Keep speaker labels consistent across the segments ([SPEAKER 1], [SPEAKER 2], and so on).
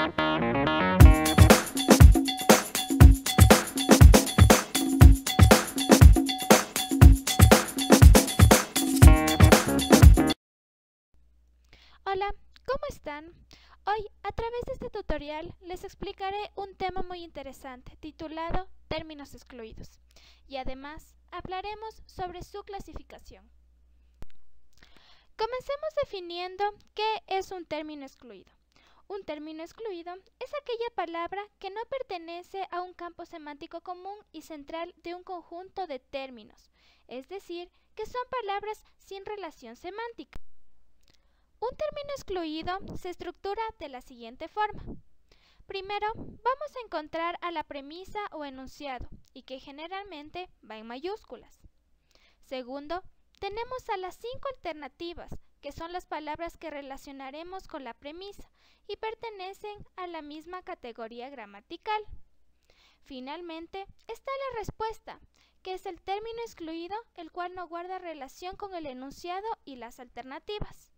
[SPEAKER 1] Hola, ¿cómo están? Hoy, a través de este tutorial, les explicaré un tema muy interesante titulado Términos excluidos, y además hablaremos sobre su clasificación. Comencemos definiendo qué es un término excluido. Un término excluido es aquella palabra que no pertenece a un campo semántico común y central de un conjunto de términos, es decir, que son palabras sin relación semántica. Un término excluido se estructura de la siguiente forma. Primero, vamos a encontrar a la premisa o enunciado, y que generalmente va en mayúsculas. Segundo, tenemos a las 5 alternativas, que son las palabras que relacionaremos con la premisa, y pertenecen a la misma categoría gramatical. Finalmente, está la respuesta, que es el término excluido, el cual no guarda relación con el enunciado y las alternativas.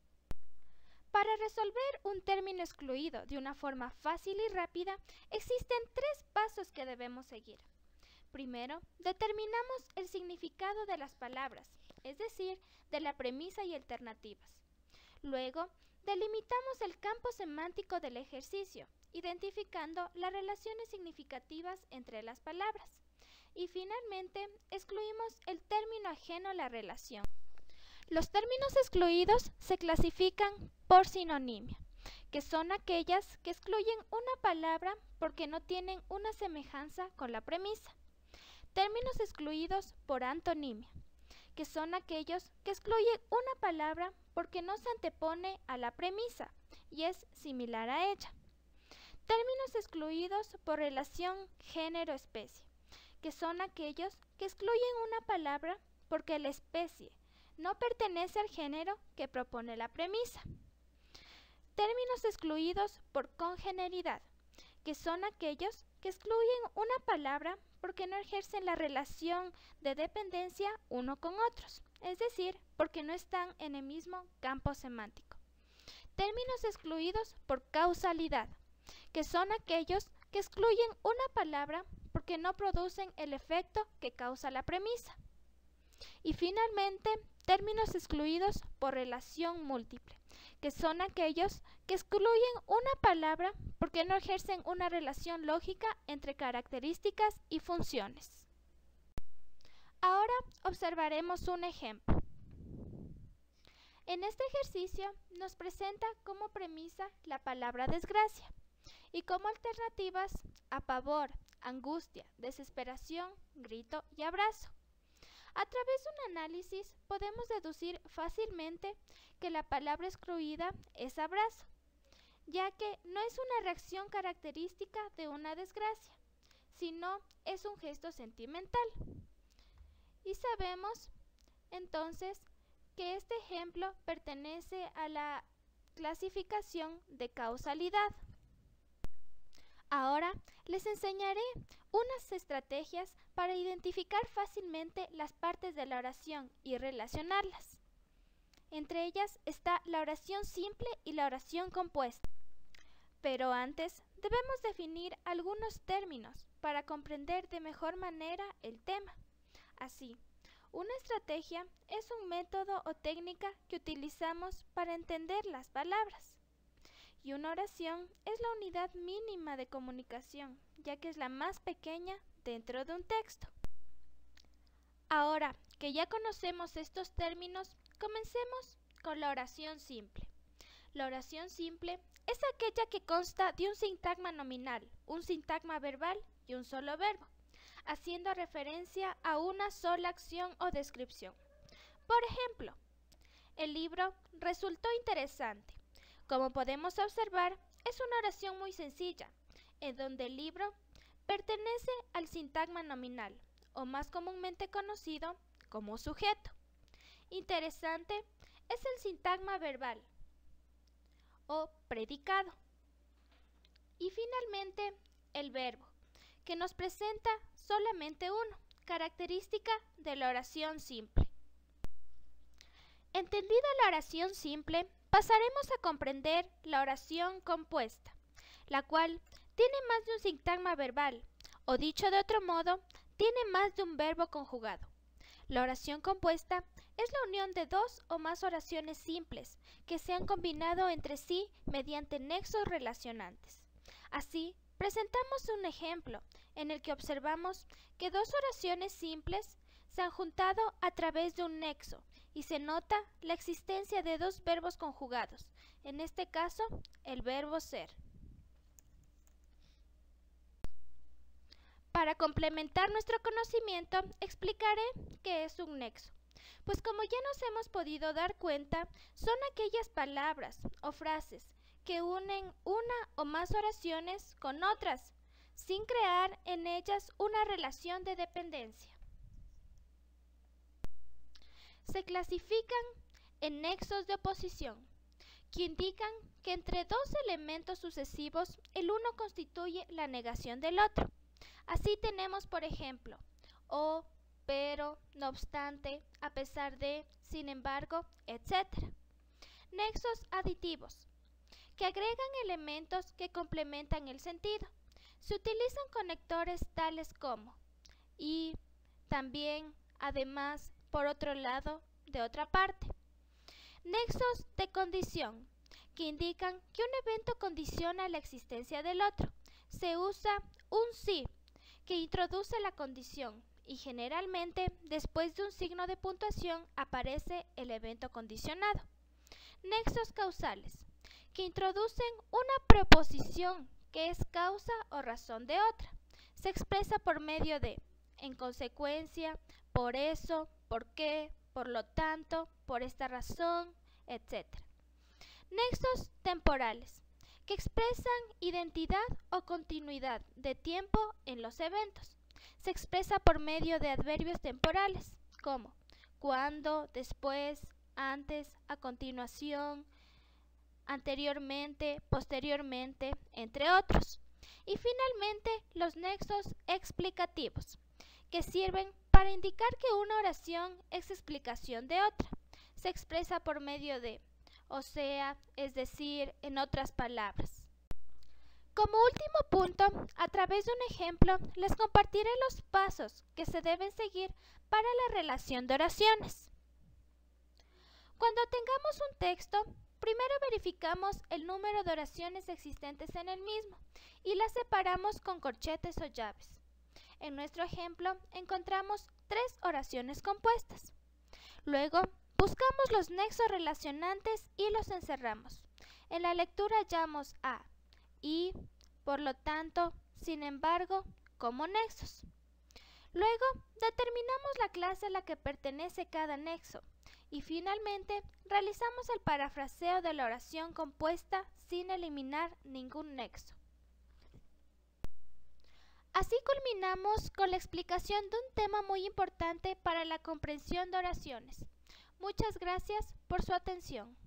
[SPEAKER 1] Para resolver un término excluido de una forma fácil y rápida, existen 3 pasos que debemos seguir. Primero, determinamos el significado de las palabras, es decir, de la premisa y alternativas. Luego, delimitamos el campo semántico del ejercicio, identificando las relaciones significativas entre las palabras. Y finalmente, excluimos el término ajeno a la relación. Los términos excluidos se clasifican por sinonimia, que son aquellas que excluyen una palabra porque no tienen una semejanza con la premisa. Términos excluidos por antonimia, que son aquellos que excluyen una palabra porque no se antepone a la premisa y es similar a ella. Términos excluidos por relación género-especie, que son aquellos que excluyen una palabra porque la especie no pertenece al género que propone la premisa. Términos excluidos por congeneridad, que son aquellos que excluyen una palabra porque no ejercen la relación de dependencia uno con otros, es decir, porque no están en el mismo campo semántico. Términos excluidos por causalidad, que son aquellos que excluyen una palabra porque no producen el efecto que causa la premisa. Y finalmente, términos excluidos por relación múltiple, que son aquellos que excluyen una palabra porque no ejercen una relación lógica entre características y funciones. Ahora observaremos un ejemplo. En este ejercicio nos presenta como premisa la palabra desgracia y como alternativas a pavor, angustia, desesperación, grito y abrazo. A través de un análisis podemos deducir fácilmente que la palabra excluida es abrazo, ya que no es una reacción característica de una desgracia, sino es un gesto sentimental. Y sabemos entonces que este ejemplo pertenece a la clasificación de causalidad. Ahora les enseñaré unas estrategias para identificar fácilmente las partes de la oración y relacionarlas. Entre ellas está la oración simple y la oración compuesta. Pero antes debemos definir algunos términos para comprender de mejor manera el tema. Así, una estrategia es un método o técnica que utilizamos para entender las palabras. Y una oración es la unidad mínima de comunicación, ya que es la más pequeña dentro de un texto. Ahora que ya conocemos estos términos, comencemos con la oración simple. La oración simple es aquella que consta de un sintagma nominal, un sintagma verbal y un solo verbo, haciendo referencia a una sola acción o descripción. Por ejemplo, el libro resultó interesante. Como podemos observar, es una oración muy sencilla, en donde el libro pertenece al sintagma nominal, o más comúnmente conocido como sujeto. Interesante es el sintagma verbal, o predicado. Y finalmente, el verbo, que nos presenta solamente uno, característica de la oración simple. Entendida la oración simple, pasaremos a comprender la oración compuesta. la cual tiene más de un sintagma verbal, o dicho de otro modo, tiene más de un verbo conjugado. La oración compuesta es la unión de dos o más oraciones simples que se han combinado entre sí mediante nexos relacionantes. Así, presentamos un ejemplo en el que observamos que dos oraciones simples se han juntado a través de un nexo y se nota la existencia de dos verbos conjugados, en este caso el verbo ser. Para complementar nuestro conocimiento, explicaré qué es un nexo. Pues como ya nos hemos podido dar cuenta, son aquellas palabras o frases que unen una o más oraciones con otras, sin crear en ellas una relación de dependencia. Se clasifican en nexos de oposición, que indican que entre dos elementos sucesivos el uno constituye la negación del otro. Así tenemos, por ejemplo, o, pero, no obstante, a pesar de, sin embargo, etc. Nexos aditivos, que agregan elementos que complementan el sentido. Se utilizan conectores tales como y, también, además, por otro lado, de otra parte. Nexos de condición, que indican que un evento condiciona la existencia del otro. Se usa un sí, que introduce la condición, y generalmente después de un signo de puntuación aparece el evento condicionado. Nexos causales, que introducen una preposición que es causa o razón de otra. Se expresa por medio de en consecuencia, por eso, por qué, por lo tanto, por esta razón, etc. Nexos temporales, que expresan identidad o continuidad de tiempo en los eventos. Se expresa por medio de adverbios temporales, como cuando, después, antes, a continuación, anteriormente, posteriormente, entre otros. Y finalmente, los nexos explicativos, que sirven para indicar que una oración es explicación de otra. Se expresa por medio de o sea, es decir, en otras palabras. Como último punto, a través de un ejemplo, les compartiré los pasos que se deben seguir para la relación de oraciones. Cuando tengamos un texto, primero verificamos el número de oraciones existentes en el mismo y las separamos con corchetes o llaves. En nuestro ejemplo, encontramos 3 oraciones compuestas. Luego, buscamos los nexos relacionantes y los encerramos. En la lectura hallamos a, y, por lo tanto, sin embargo, como nexos. Luego, determinamos la clase a la que pertenece cada nexo. Y finalmente, realizamos el parafraseo de la oración compuesta sin eliminar ningún nexo. Así culminamos con la explicación de un tema muy importante para la comprensión de oraciones. Muchas gracias por su atención.